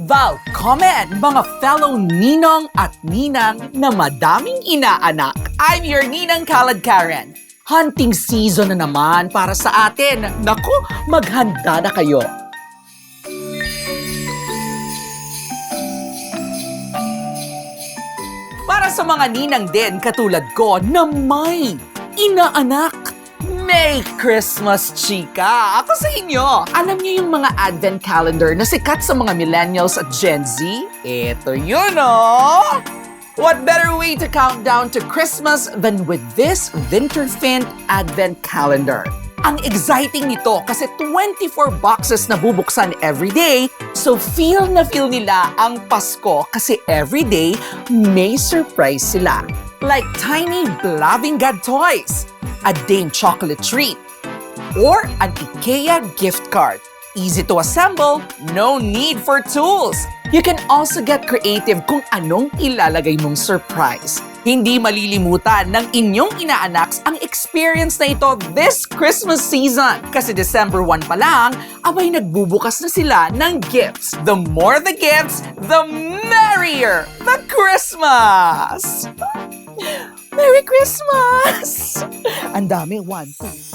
Welcome mga fellow Ninong at Ninang na madaming inaanak. I'm your Ninang Kaladkaren. Hunting season na naman para sa atin. Naku, maghanda na kayo. Para sa mga ninang din katulad ko na may inaanak. Merry Christmas, chika! Ako sa inyo! Alam niyo yung mga advent calendar na sikat sa mga millennials at Gen Z? Ito yun, oh! What better way to count down to Christmas than with this winter-themed advent calendar? Ang exciting nito kasi 24 boxes na bubuksan every day, so feel na feel nila ang Pasko kasi every day may surprise sila. Like tiny Blaving God toys, a Dame chocolate treat, or an IKEA gift card. Easy to assemble, no need for tools. You can also get creative kung anong ilalagay mong surprise. Hindi malilimutan ng inyong inaanaks ang experience na ito this Christmas season. Kasi December 1 pa lang, abay nagbubukas na sila ng gifts. The more the gifts, the merrier the Christmas! Merry Christmas! Ang dami, 1, 2,